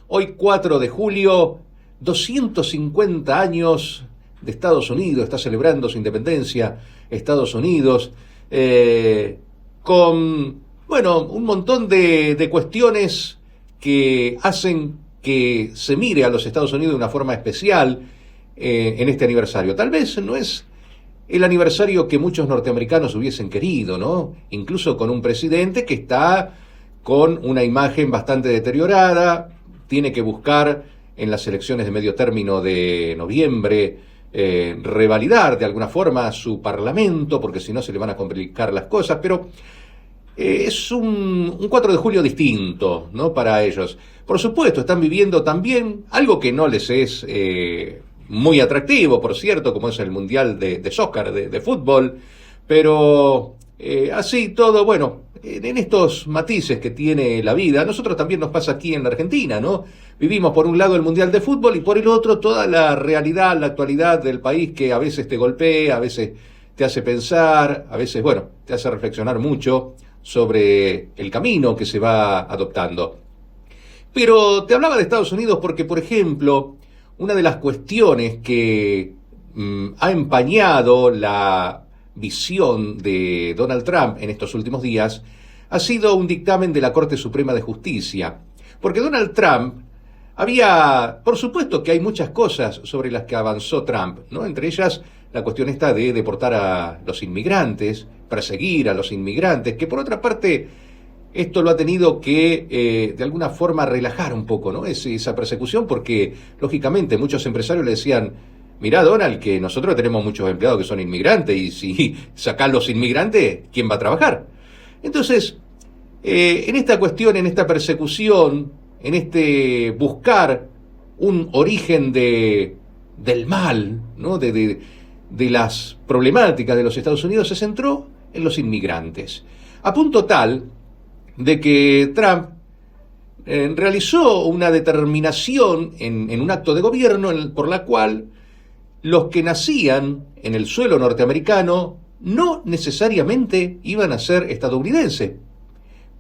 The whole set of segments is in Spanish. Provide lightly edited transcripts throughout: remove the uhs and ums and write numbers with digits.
Hoy 4 de julio, 250 años de Estados Unidos, está celebrando su independencia Estados Unidos, con, bueno, un montón de cuestiones que hacen que se mire a los Estados Unidos de una forma especial en este aniversario. Tal vez no es el aniversario que muchos norteamericanos hubiesen querido, ¿no? Incluso con un presidente que está con una imagen bastante deteriorada, tiene que buscar en las elecciones de medio término de noviembre revalidar de alguna forma su parlamento, porque si no se le van a complicar las cosas, pero es un 4 de julio distinto, ¿no?, para ellos. Por supuesto, están viviendo también algo que no les es muy atractivo, por cierto, como es el Mundial de Soccer, de fútbol, pero así todo, bueno, en estos matices que tiene la vida, a nosotros también nos pasa aquí en la Argentina, ¿no? Vivimos por un lado el Mundial de Fútbol y por el otro toda la realidad, la actualidad del país que a veces te golpea, a veces te hace pensar, a veces, bueno, te hace reflexionar mucho sobre el camino que se va adoptando. Pero te hablaba de Estados Unidos porque, por ejemplo, una de las cuestiones que ha empañado la visión de Donald Trump en estos últimos días ha sido un dictamen de la Corte Suprema de Justicia. Porque Donald Trump por supuesto que hay muchas cosas sobre las que avanzó Trump, ¿no? Entre ellas la cuestión esta de deportar a los inmigrantes, perseguir a los inmigrantes, que por otra parte esto lo ha tenido que de alguna forma relajar un poco, ¿no? Esa persecución, porque lógicamente muchos empresarios le decían: mirá, Donald, que nosotros tenemos muchos empleados que son inmigrantes y si sacás los inmigrantes, ¿quién va a trabajar? Entonces, en esta cuestión, en esta persecución, en este buscar un origen del mal, ¿no?, de las problemáticas de los Estados Unidos, se centró en los inmigrantes. A punto tal de que Trump realizó una determinación en un acto de gobierno por la cual los que nacían en el suelo norteamericano no necesariamente iban a ser estadounidenses,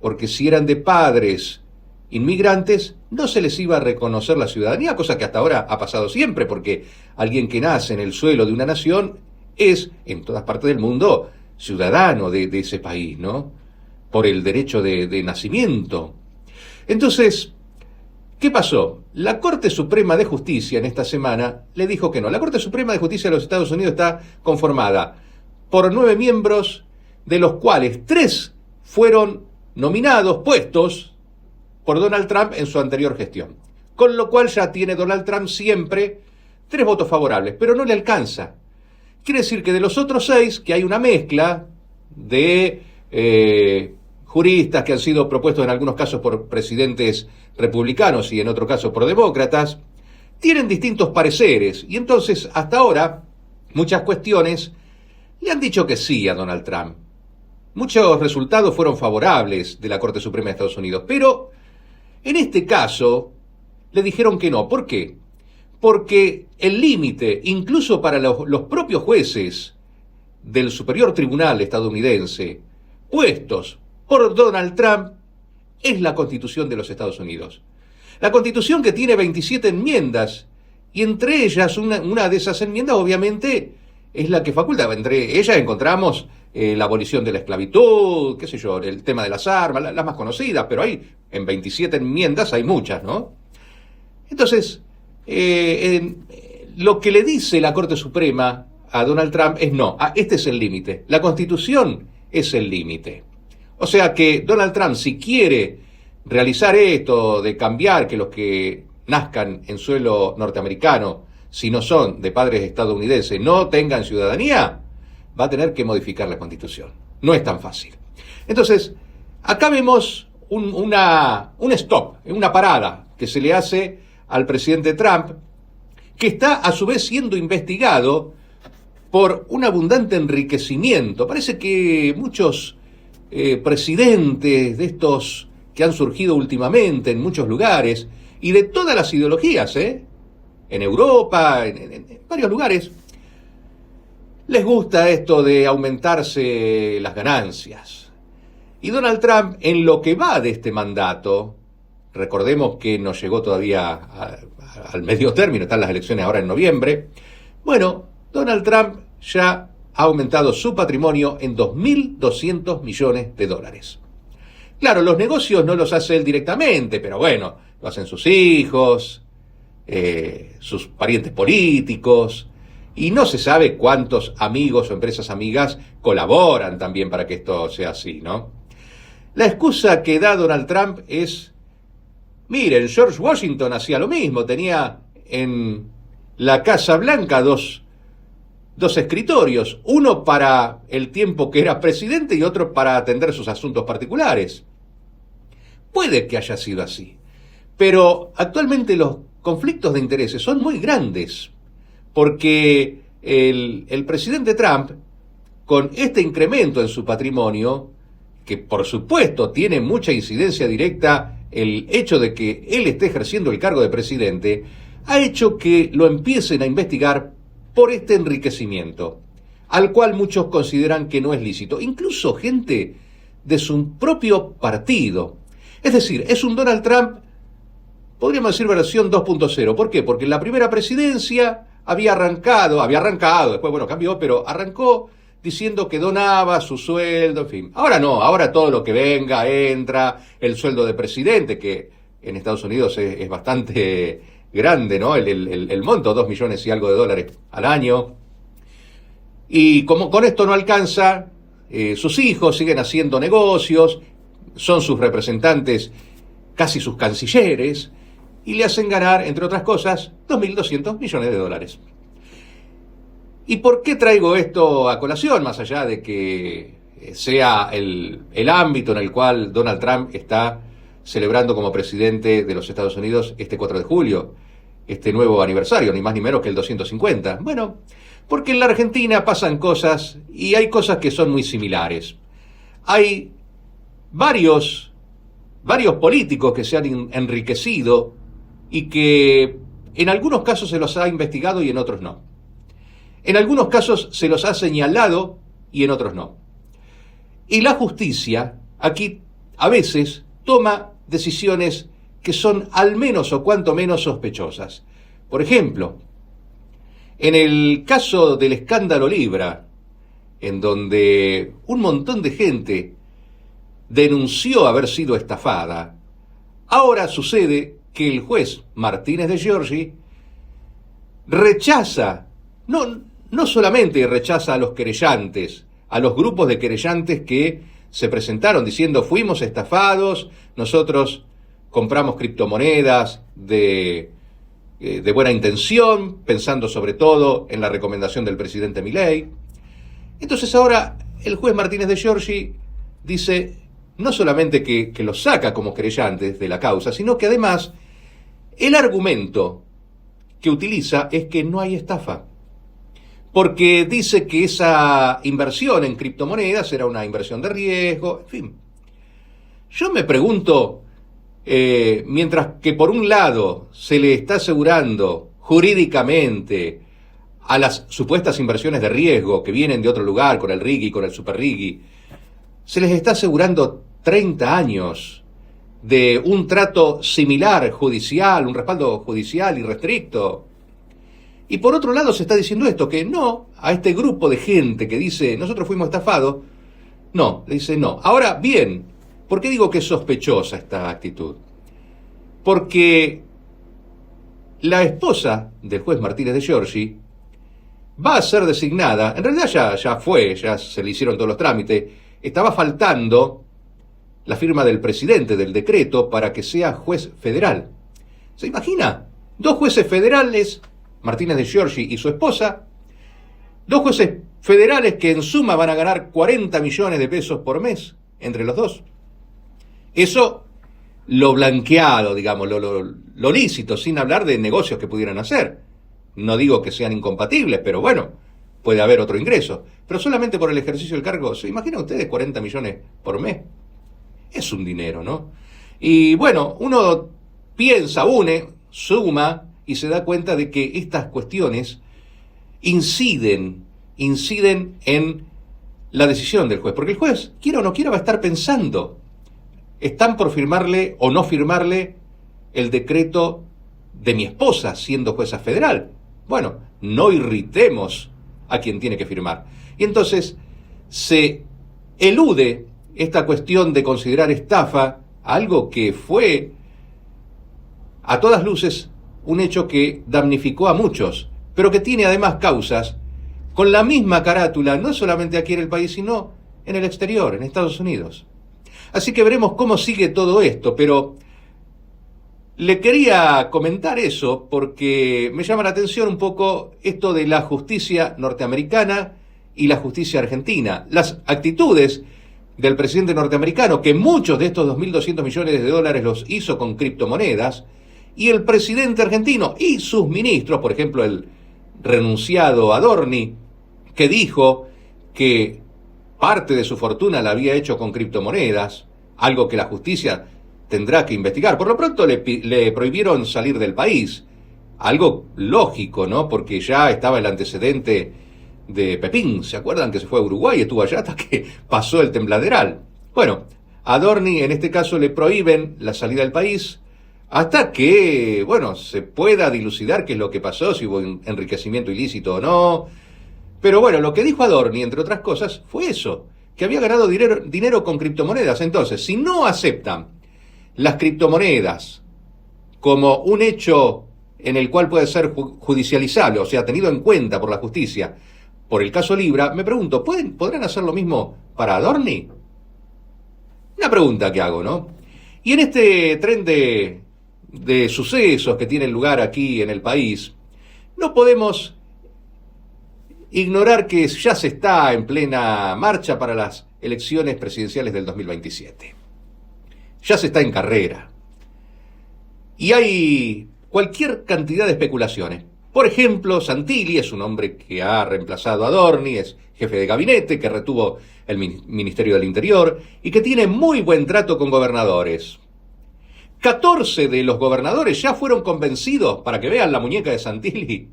porque si eran de padres inmigrantes no se les iba a reconocer la ciudadanía, cosa que hasta ahora ha pasado siempre, porque alguien que nace en el suelo de una nación es, en todas partes del mundo, ciudadano de ese país, ¿no?, por el derecho de nacimiento. Entonces, ¿qué pasó? La Corte Suprema de Justicia en esta semana le dijo que no. La Corte Suprema de Justicia de los Estados Unidos está conformada por 9 miembros, de los cuales 3 fueron nominados, puestos por Donald Trump en su anterior gestión. Con lo cual ya tiene Donald Trump siempre 3 votos favorables, pero no le alcanza. Quiere decir que de los otros 6, que hay una mezcla de juristas que han sido propuestos en algunos casos por presidentes republicanos y en otro caso por demócratas, tienen distintos pareceres, y entonces hasta ahora muchas cuestiones le han dicho que sí a Donald Trump. Muchos resultados fueron favorables de la Corte Suprema de Estados Unidos, pero en este caso le dijeron que no. ¿Por qué? Porque el límite, incluso para los propios jueces del Superior Tribunal estadounidense, puestos por Donald Trump, es la Constitución de los Estados Unidos. La Constitución, que tiene 27 enmiendas, y entre ellas una de esas enmiendas obviamente es la que faculta. Entre ellas encontramos la abolición de la esclavitud, qué sé yo, el tema de las armas, las más conocidas, pero hay en 27 enmiendas hay muchas, ¿no? Entonces, lo que le dice la Corte Suprema a Donald Trump es no, este es el límite, la Constitución es el límite. O sea que Donald Trump, si quiere realizar esto de cambiar que los que nazcan en suelo norteamericano, si no son de padres estadounidenses, no tengan ciudadanía, va a tener que modificar la Constitución. No es tan fácil. Entonces, acá vemos un stop, una parada que se le hace al presidente Trump, que está a su vez siendo investigado por un abundante enriquecimiento. Parece que muchos presidentes de estos que han surgido últimamente en muchos lugares, y de todas las ideologías, en Europa, en varios lugares, les gusta esto de aumentarse las ganancias. Y Donald Trump, en lo que va de este mandato, Recordemos que no llegó todavía al medio término, están las elecciones ahora en noviembre. Bueno, Donald Trump ya ha aumentado su patrimonio en 2.200 millones de dólares. Claro, los negocios no los hace él directamente, pero bueno, lo hacen sus hijos, sus parientes políticos, y no se sabe cuántos amigos o empresas amigas colaboran también para que esto sea así, ¿no? La excusa que da Donald Trump es, miren, George Washington hacía lo mismo, tenía en la Casa Blanca dos escritorios, uno para el tiempo que era presidente y otro para atender sus asuntos particulares. Puede que haya sido así, pero actualmente los conflictos de intereses son muy grandes, porque el presidente Trump, con este incremento en su patrimonio, que por supuesto tiene mucha incidencia directa el hecho de que él esté ejerciendo el cargo de presidente, ha hecho que lo empiecen a investigar por este enriquecimiento, al cual muchos consideran que no es lícito, incluso gente de su propio partido. Es decir, es un Donald Trump, podríamos decir versión 2.0. ¿Por qué? Porque en la primera presidencia había arrancado, después bueno, cambió, pero arrancó diciendo que donaba su sueldo, en fin. Ahora no, ahora todo lo que venga, entra, el sueldo de presidente, que en Estados Unidos es bastante grande, ¿no? El monto, 2 millones y algo de dólares al año. Y como con esto no alcanza, sus hijos siguen haciendo negocios, son sus representantes, casi sus cancilleres, y le hacen ganar, entre otras cosas, 2.200 millones de dólares. ¿Y por qué traigo esto a colación? Más allá de que sea el ámbito en el cual Donald Trump está celebrando como presidente de los Estados Unidos este 4 de julio, este nuevo aniversario, ni más ni menos que el 250. Bueno, porque en la Argentina pasan cosas, y hay cosas que son muy similares. Hay varios políticos que se han enriquecido y que en algunos casos se los ha investigado y en otros no. En algunos casos se los ha señalado y en otros no. Y la justicia aquí a veces toma decisiones que son al menos o cuanto menos sospechosas. Por ejemplo, en el caso del escándalo Libra, en donde un montón de gente denunció haber sido estafada, ahora sucede que el juez Martínez de Giorgi rechaza, no solamente rechaza a los querellantes, a los grupos de querellantes que se presentaron diciendo fuimos estafados, nosotros compramos criptomonedas de buena intención, pensando sobre todo en la recomendación del presidente Milei. Entonces ahora el juez Martínez de Giorgi dice no solamente que los saca como querellantes de la causa, sino que además el argumento que utiliza es que no hay estafa, porque dice que esa inversión en criptomonedas era una inversión de riesgo, en fin. Yo me pregunto, mientras que por un lado se le está asegurando jurídicamente a las supuestas inversiones de riesgo que vienen de otro lugar, con el RIGI, con el Super RIGI, se les está asegurando 30 años de un trato similar judicial, un respaldo judicial irrestricto. Y por otro lado se está diciendo esto, que no, a este grupo de gente que dice nosotros fuimos estafados, no, le dice no. Ahora bien, ¿por qué digo que es sospechosa esta actitud? Porque la esposa del juez Martínez de Giorgi va a ser designada, en realidad ya se le hicieron todos los trámites, estaba faltando la firma del presidente del decreto para que sea juez federal. ¿Se imagina? 2 jueces federales, Martínez de Giorgi y su esposa, 2 jueces federales que en suma van a ganar 40 millones de pesos por mes entre los dos. Eso lo blanqueado, digamos, lo lícito, sin hablar de negocios que pudieran hacer. No digo que sean incompatibles, pero bueno, puede haber otro ingreso. Pero solamente por el ejercicio del cargo, ¿se imaginan ustedes 40 millones por mes? Es un dinero, ¿no? Y bueno, uno piensa, suma y se da cuenta de que estas cuestiones inciden en la decisión del juez. Porque el juez, quiera o no quiera, va a estar pensando, ¿están por firmarle o no firmarle el decreto de mi esposa siendo jueza federal. Bueno, no irritemos a quien tiene que firmar. Y entonces se elude esta cuestión de considerar estafa algo que fue a todas luces un hecho que damnificó a muchos, pero que tiene además causas con la misma carátula, no solamente aquí en el país, sino en el exterior, en Estados Unidos. Así que veremos cómo sigue todo esto, pero le quería comentar eso porque me llama la atención un poco esto de la justicia norteamericana y la justicia argentina. Las actitudes del presidente norteamericano, que muchos de estos 2.200 millones de dólares los hizo con criptomonedas, y el presidente argentino y sus ministros, por ejemplo el renunciado Adorni, que dijo que parte de su fortuna la había hecho con criptomonedas, algo que la justicia tendrá que investigar. Por lo pronto le prohibieron salir del país, algo lógico, ¿no? Porque ya estaba el antecedente de Pepín, ¿se acuerdan que se fue a Uruguay? Estuvo allá hasta que pasó el tembladeral. Bueno, a Adorni en este caso le prohíben la salida del país hasta que, bueno, se pueda dilucidar qué es lo que pasó, si hubo enriquecimiento ilícito o no. Pero bueno, lo que dijo Adorni, entre otras cosas, fue eso, que había ganado dinero con criptomonedas. Entonces, si no aceptan las criptomonedas como un hecho en el cual puede ser judicializable, o sea, tenido en cuenta por la justicia, por el caso Libra, me pregunto, ¿podrán hacer lo mismo para Adorni? Una pregunta que hago, ¿no? Y en este tren de sucesos que tienen lugar aquí en el país, no podemos ignorar que ya se está en plena marcha para las elecciones presidenciales del 2027. Ya se está en carrera. Y hay cualquier cantidad de especulaciones. Por ejemplo, Santilli es un hombre que ha reemplazado a Adorni, es jefe de gabinete, que retuvo el Ministerio del Interior y que tiene muy buen trato con gobernadores. 14 de los gobernadores ya fueron convencidos, para que vean la muñeca de Santilli.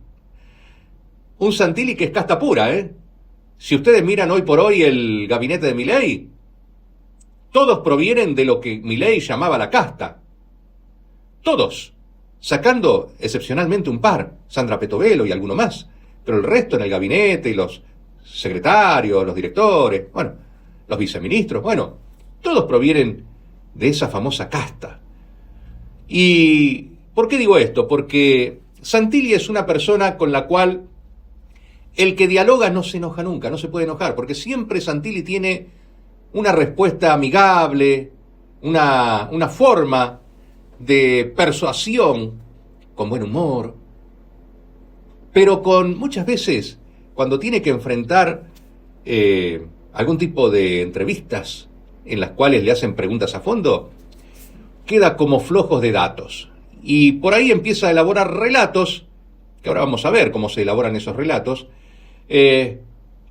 Un Santilli que es casta pura, ¿eh? Si ustedes miran hoy por hoy el gabinete de Milei, todos provienen de lo que Milei llamaba la casta. Todos. Sacando excepcionalmente un par, Sandra Petovelo y alguno más. Pero el resto en el gabinete y los secretarios, los directores, bueno, los viceministros, bueno, todos provienen de esa famosa casta. ¿Y por qué digo esto? Porque Santilli es una persona con la cual el que dialoga no se enoja nunca, no se puede enojar, porque siempre Santilli tiene una respuesta amigable, una forma de persuasión, con buen humor, pero con muchas veces, cuando tiene que enfrentar algún tipo de entrevistas en las cuales le hacen preguntas a fondo, queda como flojos de datos. Y por ahí empieza a elaborar relatos, que ahora vamos a ver cómo se elaboran esos relatos, en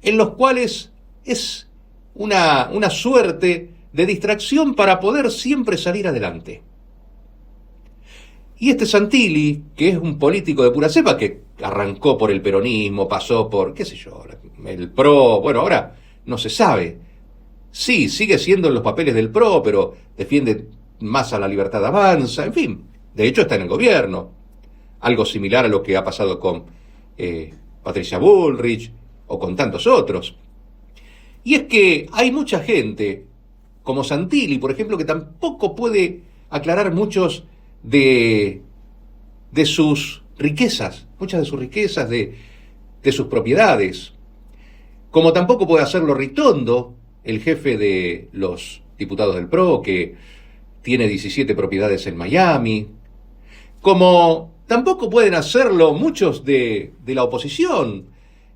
los cuales es una suerte de distracción para poder siempre salir adelante. Y este Santilli, que es un político de pura cepa, que arrancó por el peronismo, pasó por, qué sé yo, el PRO, bueno, ahora no se sabe. Sí, sigue siendo en los papeles del PRO, pero defiende más a la Libertad Avanza, en fin, de hecho está en el gobierno. Algo similar a lo que ha pasado con Patricia Bullrich o con tantos otros. Y es que hay mucha gente, como Santilli, por ejemplo, que tampoco puede aclarar muchos de sus riquezas, muchas de sus riquezas, de sus propiedades. Como tampoco puede hacerlo Ritondo, el jefe de los diputados del PRO, que tiene 17 propiedades en Miami. Como tampoco pueden hacerlo muchos de la oposición.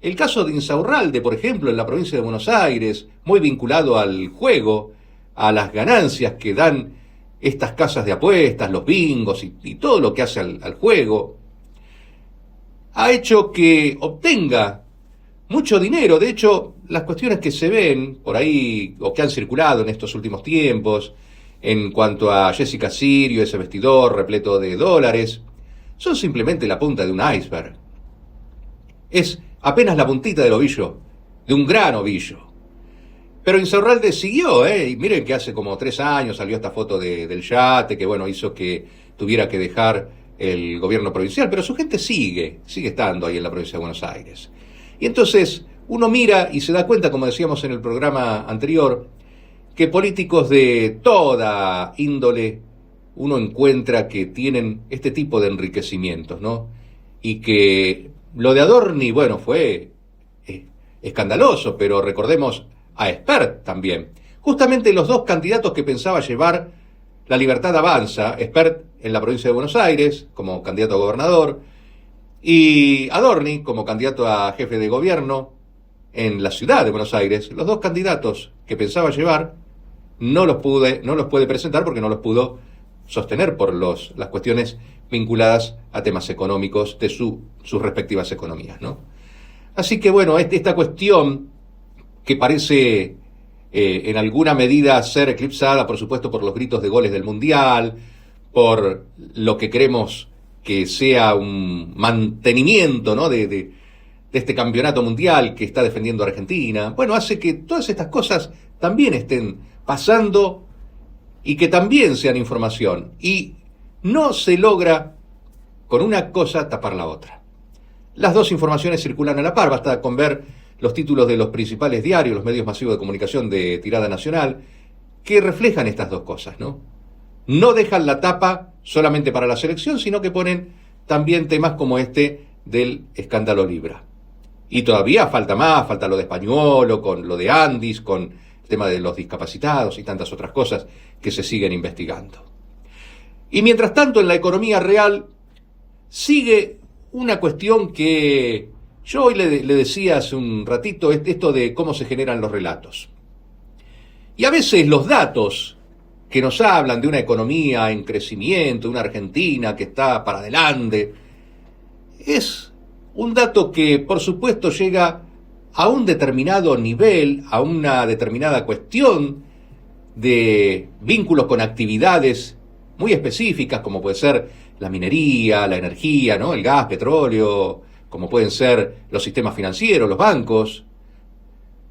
El caso de Insaurralde, por ejemplo, en la provincia de Buenos Aires, muy vinculado al juego, a las ganancias que dan estas casas de apuestas, los bingos y todo lo que hace al juego, ha hecho que obtenga mucho dinero. De hecho, las cuestiones que se ven por ahí, o que han circulado en estos últimos tiempos, en cuanto a Jessica Sirio, ese vestidor repleto de dólares, son simplemente la punta de un iceberg. Es apenas la puntita del ovillo, de un gran ovillo. Pero Insaurralde siguió, y miren que hace como 3 años salió esta foto del yate, que bueno, hizo que tuviera que dejar el gobierno provincial, pero su gente sigue estando ahí en la provincia de Buenos Aires. Y entonces uno mira y se da cuenta, como decíamos en el programa anterior, que políticos de toda índole uno encuentra que tienen este tipo de enriquecimientos, ¿no? Y que lo de Adorni, bueno, fue escandaloso, pero recordemos a Espert también. Justamente los dos candidatos que pensaba llevar la Libertad Avanza, Espert en la provincia de Buenos Aires como candidato a gobernador y Adorni como candidato a jefe de gobierno en la ciudad de Buenos Aires, los dos candidatos que pensaba llevar no los puede presentar porque no los pudo sostener por las cuestiones vinculadas a temas económicos de sus respectivas economías, ¿no? Así que bueno, esta cuestión que parece en alguna medida ser eclipsada, por supuesto, por los gritos de goles del Mundial, por lo que queremos que sea un mantenimiento, ¿no?, de este campeonato mundial que está defendiendo Argentina, bueno, hace que todas estas cosas también estén pasando y que también sean información. Y no se logra con una cosa tapar la otra. Las dos informaciones circulan a la par, basta con ver los títulos de los principales diarios, los medios masivos de comunicación de tirada nacional, que reflejan estas dos cosas, ¿no? No dejan la tapa solamente para la selección, sino que ponen también temas como este del escándalo Libra. Y todavía falta más, falta lo de Españolo, con lo de Andis, con el tema de los discapacitados y tantas otras cosas que se siguen investigando. Y mientras tanto, en la economía real sigue una cuestión que yo hoy le decía hace un ratito, esto de cómo se generan los relatos. Y a veces los datos que nos hablan de una economía en crecimiento, de una Argentina que está para adelante, es un dato que por supuesto llega a un determinado nivel, a una determinada cuestión de vínculos con actividades muy específicas, como puede ser la minería, la energía, ¿no?, el gas, petróleo, como pueden ser los sistemas financieros, los bancos.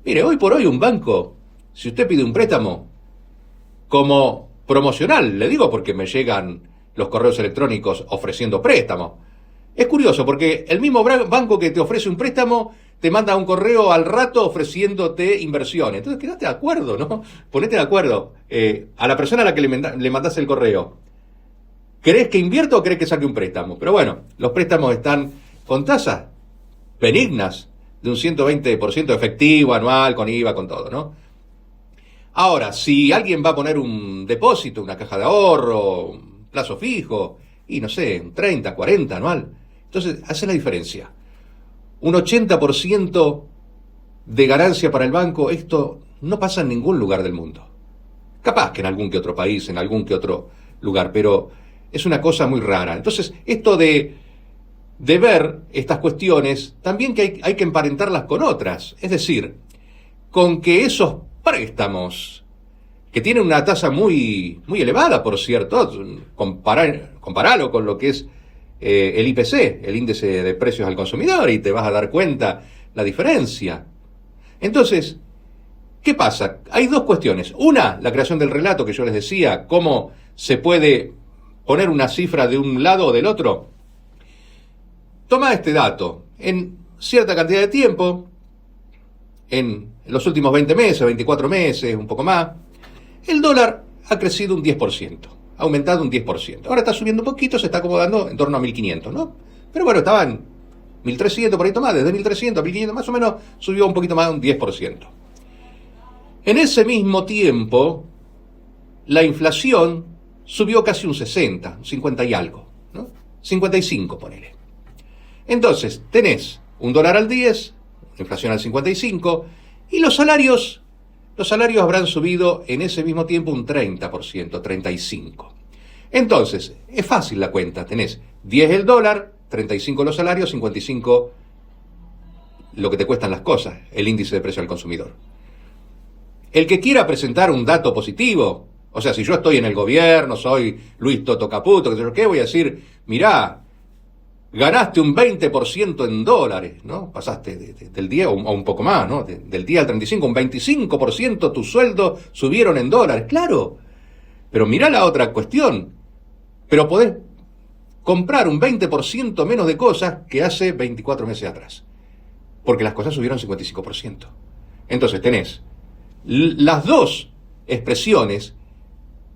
Mire, hoy por hoy un banco, si usted pide un préstamo como promocional, le digo porque me llegan los correos electrónicos ofreciendo préstamos. Es curioso porque el mismo banco que te ofrece un préstamo te manda un correo al rato ofreciéndote inversiones. Entonces, quédate de acuerdo, ¿no? Ponete de acuerdo. A la persona a la que le mandás el correo, ¿querés que invierta o querés que saque un préstamo? Pero bueno, los préstamos están con tasas benignas de un 120% efectivo anual, con IVA, con todo, ¿no? Ahora, si alguien va a poner un depósito, una caja de ahorro, un plazo fijo, y no sé, un 30, 40 anual, entonces hace la diferencia. Un 80% de ganancia para el banco, esto no pasa en ningún lugar del mundo. Capaz que en algún que otro país, en algún que otro lugar, pero es una cosa muy rara. Entonces, esto de ver estas cuestiones, también que hay que emparentarlas con otras. Es decir, con que esos préstamos, que tienen una tasa muy, muy elevada, por cierto, comparalo con lo que es el IPC, el índice de precios al consumidor, y te vas a dar cuenta la diferencia. Entonces, ¿qué pasa? Hay dos cuestiones. Una, la creación del relato, que yo les decía, cómo se puede poner una cifra de un lado o del otro. Toma este dato. En cierta cantidad de tiempo, en los últimos 20 meses, 24 meses, un poco más, el dólar ha crecido un 10%, ha aumentado un 10%. Ahora está subiendo un poquito, se está acomodando en torno a 1.500, ¿no? Pero bueno, estaba en 1.300, por ahí más, desde 1.300 a 1.500, más o menos, subió un poquito más de un 10%. En ese mismo tiempo, la inflación subió casi un 60, un 50 y algo, ¿no? 55, ponele. Entonces, tenés un dólar al 10, inflación al 55, y los salarios habrán subido en ese mismo tiempo un 30%, 35%. Entonces, es fácil la cuenta, tenés 10 el dólar, 35 los salarios, 55 lo que te cuestan las cosas, el índice de precio al consumidor. El que quiera presentar un dato positivo, o sea, si yo estoy en el gobierno, soy Luis Toto Caputo, ¿qué voy a decir? Mirá, ganaste un 20% en dólares, ¿no? Pasaste del día, o un poco más, ¿no? Del día al 35, un 25% tus sueldos subieron en dólares, claro. Pero mirá la otra cuestión. pero podés comprar un 20% menos de cosas que hace 24 meses atrás, porque las cosas subieron 55%. Entonces tenés las dos expresiones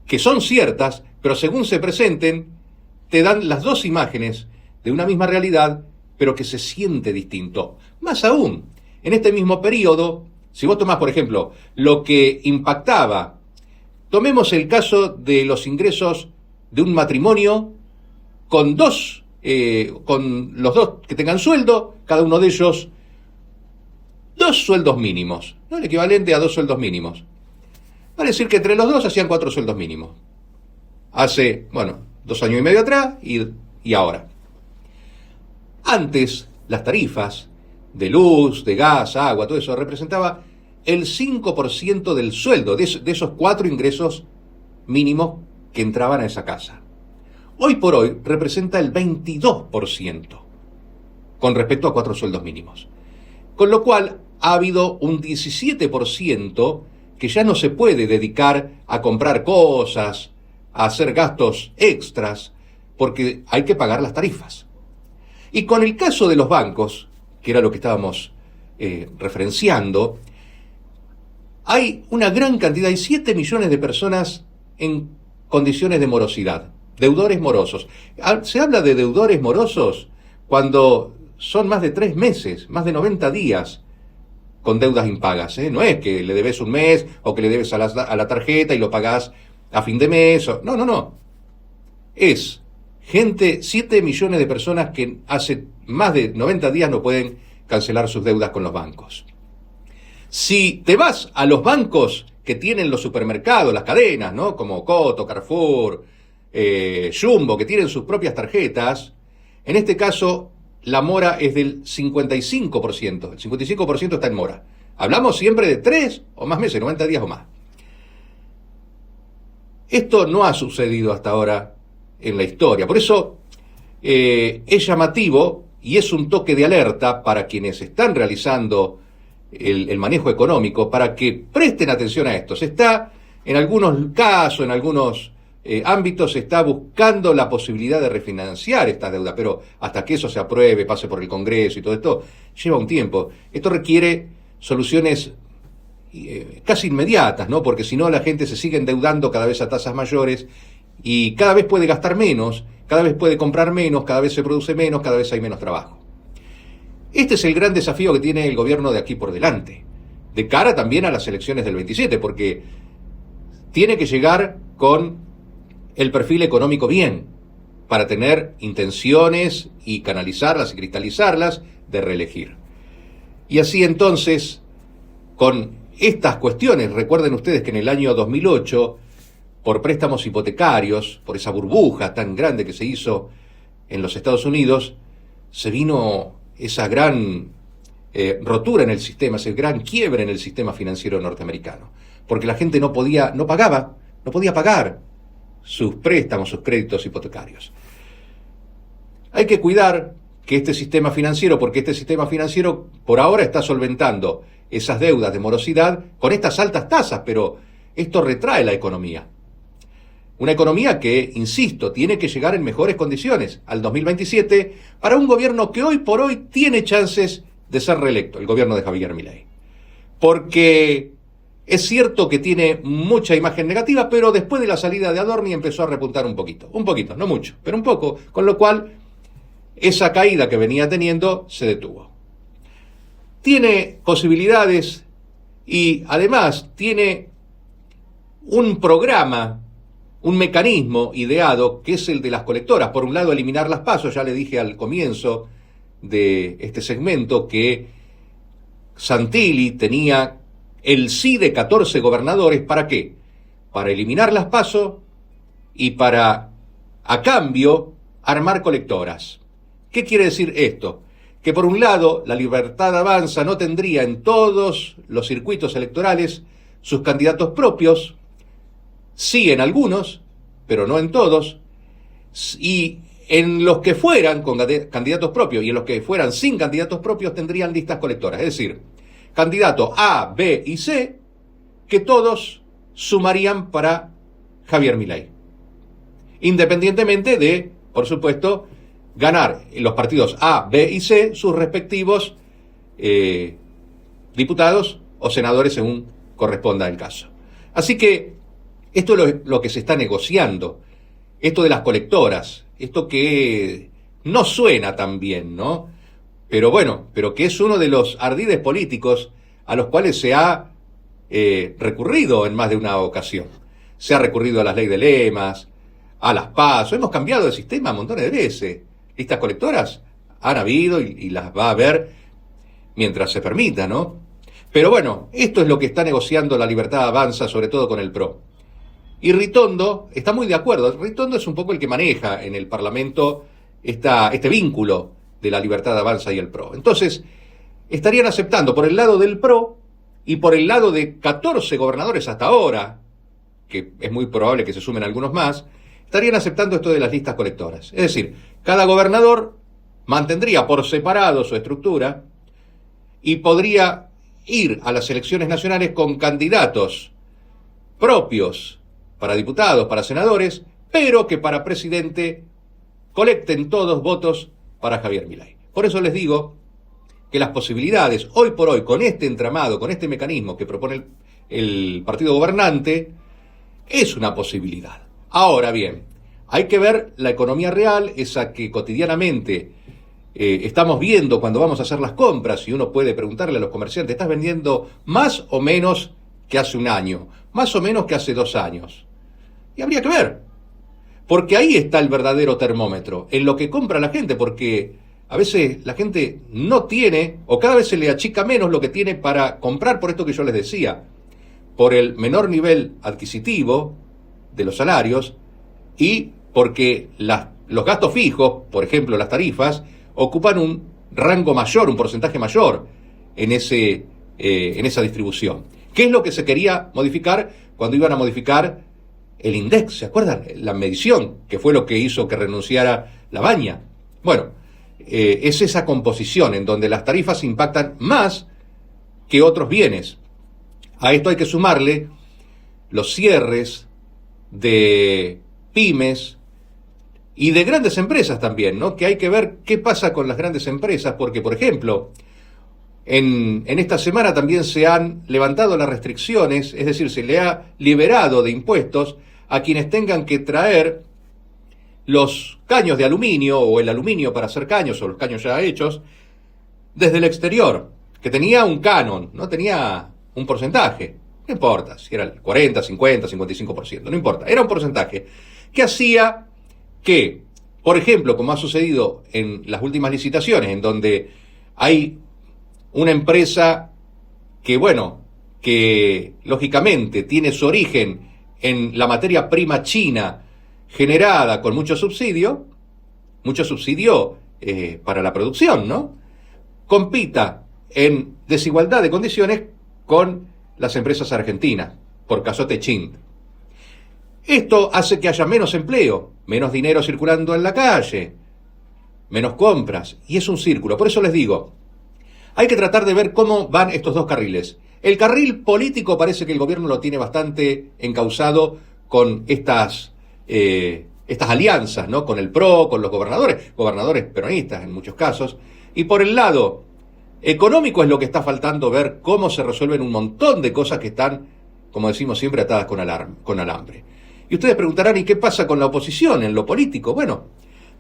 que son ciertas, pero según se presenten, te dan las dos imágenes de una misma realidad, pero que se siente distinto. Más aún, en este mismo periodo, si vos tomás, por ejemplo, lo que impactaba, tomemos el caso de los ingresos de un matrimonio con los dos que tengan sueldo, cada uno de ellos 2 sueldos mínimos, ¿no? El equivalente a 2 sueldos mínimos. Vale decir que entre los dos hacían 4 sueldos mínimos. Hace, 2 años y medio atrás y ahora. Antes, las tarifas de luz, de gas, agua, todo eso representaba el 5% del sueldo, de esos 4 ingresos mínimos que entraban a esa casa. Hoy por hoy representa el 22% con respecto a 4 sueldos mínimos. Con lo cual ha habido un 17% que ya no se puede dedicar a comprar cosas, a hacer gastos extras, porque hay que pagar las tarifas. Y con el caso de los bancos, que era lo que estábamos referenciando, hay una gran cantidad, hay 7 millones de personas en condiciones de morosidad, deudores morosos. Se habla de deudores morosos cuando son más de 3 meses, más de 90 días con deudas impagas. No es que le debes un mes o que le debes a la tarjeta y lo pagás a fin de mes. No. Es gente, 7 millones de personas que hace más de 90 días no pueden cancelar sus deudas con los bancos. Si te vas a los bancos que tienen los supermercados, las cadenas, ¿no? Como Coto, Carrefour, Jumbo, que tienen sus propias tarjetas, en este caso la mora es del 55%. El 55% está en mora. Hablamos siempre de 3 o más meses, 90 días o más. Esto no ha sucedido hasta ahora en la historia. Por eso es llamativo y es un toque de alerta para quienes están realizando el manejo económico, para que presten atención a esto. Se está, en algunos casos, en algunos ámbitos, se está buscando la posibilidad de refinanciar esta deuda, pero hasta que eso se apruebe, pase por el Congreso y todo esto, lleva un tiempo. Esto requiere soluciones casi inmediatas, ¿no? Porque si no, la gente se sigue endeudando cada vez a tasas mayores y cada vez puede gastar menos, cada vez puede comprar menos, cada vez se produce menos, cada vez hay menos trabajo. Este es el gran desafío que tiene el gobierno de aquí por delante, de cara también a las elecciones del 27, porque tiene que llegar con el perfil económico bien, para tener intenciones y canalizarlas y cristalizarlas de reelegir. Y así entonces, con estas cuestiones, recuerden ustedes que en el año 2008, por préstamos hipotecarios, por esa burbuja tan grande que se hizo en los Estados Unidos, se vino esa gran rotura en el sistema, ese gran quiebre en el sistema financiero norteamericano, porque la gente no podía pagar sus préstamos, sus créditos hipotecarios. Hay que cuidar que este sistema financiero, porque este sistema financiero por ahora está solventando esas deudas de morosidad con estas altas tasas, pero esto retrae la economía. Una economía que, insisto, tiene que llegar en mejores condiciones al 2027 para un gobierno que hoy por hoy tiene chances de ser reelecto, el gobierno de Javier Milei. Porque es cierto que tiene mucha imagen negativa, pero después de la salida de Adorni empezó a repuntar un poquito, no mucho, pero un poco, con lo cual esa caída que venía teniendo se detuvo. Tiene posibilidades y además tiene un programa, un mecanismo ideado que es el de las colectoras. Por un lado, eliminar las PASO. Ya le dije al comienzo de este segmento que Santilli tenía el sí de 14 gobernadores. ¿Para qué? Para eliminar las PASO y para, a cambio, armar colectoras. ¿Qué quiere decir esto? Que por un lado, la Libertad Avanza no tendría en todos los circuitos electorales sus candidatos propios, sí en algunos, pero no en todos, y en los que fueran con candidatos propios y en los que fueran sin candidatos propios tendrían listas colectoras, es decir, candidato A, B y C, que todos sumarían para Javier Milei. independientemente de, por supuesto, ganar en los partidos A, B y C sus respectivos diputados o senadores según corresponda el caso. Así que esto es lo que se está negociando, esto de las colectoras, esto que no suena tan bien, ¿no? Pero bueno, pero que es uno de los ardides políticos a los cuales se ha recurrido en más de una ocasión. Se ha recurrido a las leyes de lemas, a las PASO, hemos cambiado de sistema montones de veces. Listas colectoras han habido y las va a haber mientras se permita, ¿no? Pero bueno, esto es lo que está negociando La Libertad Avanza, sobre todo con el PRO. Y Ritondo está muy de acuerdo. Ritondo es un poco el que maneja en el Parlamento este vínculo de La Libertad Avanza y el PRO. Entonces, estarían aceptando por el lado del PRO y por el lado de 14 gobernadores hasta ahora, que es muy probable que se sumen algunos más, estarían aceptando esto de las listas colectoras. Es decir, cada gobernador mantendría por separado su estructura y podría ir a las elecciones nacionales con candidatos propios para diputados, para senadores, pero que para presidente colecten todos votos para Javier Milei. Por eso les digo que las posibilidades, hoy por hoy, con este entramado, con este mecanismo que propone el partido gobernante, es una posibilidad. Ahora bien, hay que ver la economía real, esa que cotidianamente estamos viendo cuando vamos a hacer las compras, y uno puede preguntarle a los comerciantes, ¿estás vendiendo más o menos que hace un año? Más o menos que hace 2 años. Y habría que ver, porque ahí está el verdadero termómetro, en lo que compra la gente, porque a veces la gente no tiene, o cada vez se le achica menos lo que tiene para comprar, por esto que yo les decía, por el menor nivel adquisitivo de los salarios y porque los gastos fijos, por ejemplo las tarifas, ocupan un rango mayor, un porcentaje mayor en esa distribución. ¿Qué es lo que se quería modificar cuando iban a modificar el INDEC? ¿Se acuerdan? La medición, que fue lo que hizo que renunciara Labaña. Bueno, es esa composición en donde las tarifas impactan más que otros bienes. A esto hay que sumarle los cierres de pymes y de grandes empresas también, ¿no? Que hay que ver qué pasa con las grandes empresas, porque, por ejemplo, en esta semana también se han levantado las restricciones, es decir, se le ha liberado de impuestos a quienes tengan que traer los caños de aluminio o el aluminio para hacer caños o los caños ya hechos desde el exterior, que tenía un canon, no tenía un porcentaje, no importa si era el 40, 50, 55%, no importa, era un porcentaje que hacía que, por ejemplo, como ha sucedido en las últimas licitaciones, en donde hay una empresa que lógicamente tiene su origen en la materia prima china generada con mucho subsidio para la producción, ¿no? Compita en desigualdad de condiciones con las empresas argentinas, por caso Techint. Esto hace que haya menos empleo, menos dinero circulando en la calle, menos compras, y es un círculo. Por eso les digo, hay que tratar de ver cómo van estos dos carriles. El carril político parece que el gobierno lo tiene bastante encauzado con estas alianzas, ¿no? Con el PRO, con los gobernadores peronistas en muchos casos. Y por el lado económico es lo que está faltando ver cómo se resuelven un montón de cosas que están, como decimos siempre, atadas con alambre. Y ustedes preguntarán, ¿y qué pasa con la oposición en lo político? Bueno,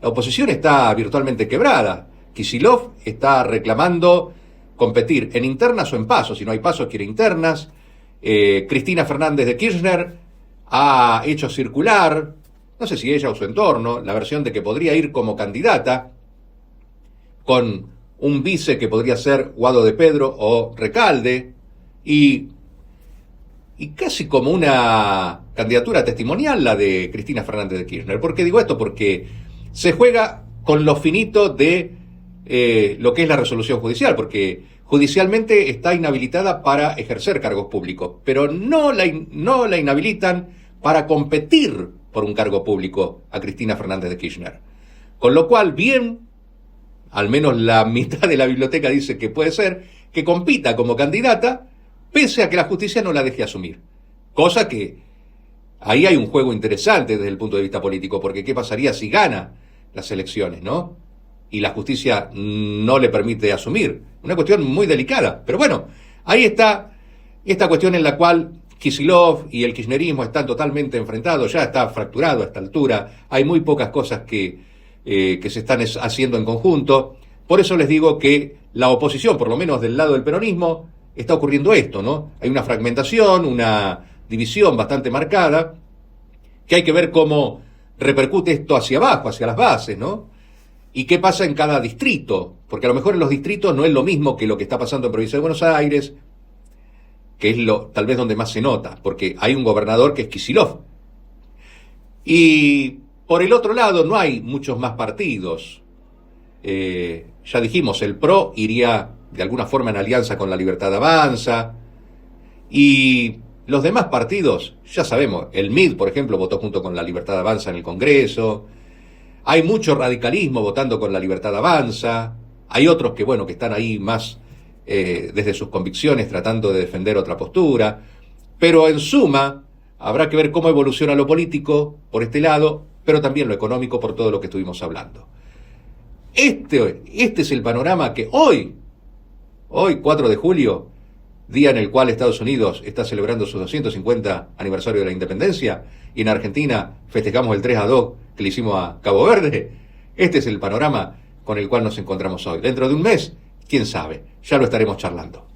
la oposición está virtualmente quebrada. Kicillof está reclamando competir en internas o en pasos. Si no hay pasos, quiere internas. Cristina Fernández de Kirchner ha hecho circular, no sé si ella o su entorno, la versión de que podría ir como candidata con un vice que podría ser Guado de Pedro o Recalde, y casi como una candidatura testimonial la de Cristina Fernández de Kirchner. ¿Por qué digo esto? Porque se juega con lo finito de lo que es la resolución judicial, porque judicialmente está inhabilitada para ejercer cargos públicos, pero no la inhabilitan para competir por un cargo público a Cristina Fernández de Kirchner. Con lo cual, bien, al menos la mitad de la biblioteca dice que puede ser que compita como candidata, pese a que la justicia no la deje asumir. Cosa que Ahí hay un juego interesante desde el punto de vista político, porque ¿qué pasaría si gana las elecciones, no? Y la justicia no le permite asumir. Una cuestión muy delicada. Pero bueno, ahí está esta cuestión en la cual Kicillof y el kirchnerismo están totalmente enfrentados, ya está fracturado a esta altura, hay muy pocas cosas que se están haciendo en conjunto. Por eso les digo que la oposición, por lo menos del lado del peronismo, está ocurriendo esto, ¿no? Hay una fragmentación, una división bastante marcada, que hay que ver cómo repercute esto hacia abajo, hacia las bases, ¿no? Y qué pasa en cada distrito, porque a lo mejor en los distritos no es lo mismo que lo que está pasando en Provincia de Buenos Aires, que es tal vez donde más se nota, porque hay un gobernador que es Kicillof. Y por el otro lado no hay muchos más partidos. Ya dijimos, el PRO iría de alguna forma en alianza con la Libertad Avanza, y los demás partidos, ya sabemos, el MID, por ejemplo, votó junto con la Libertad Avanza en el Congreso. Hay mucho radicalismo votando con la Libertad Avanza. Hay otros que, bueno, que están ahí más desde sus convicciones tratando de defender otra postura. Pero en suma, habrá que ver cómo evoluciona lo político por este lado, pero también lo económico por todo lo que estuvimos hablando. Este es el panorama que hoy, 4 de julio, día en el cual Estados Unidos está celebrando su 250 aniversario de la independencia, y en Argentina festejamos el 3-2 que le hicimos a Cabo Verde. Este es el panorama con el cual nos encontramos hoy. Dentro de un mes, quién sabe, ya lo estaremos charlando.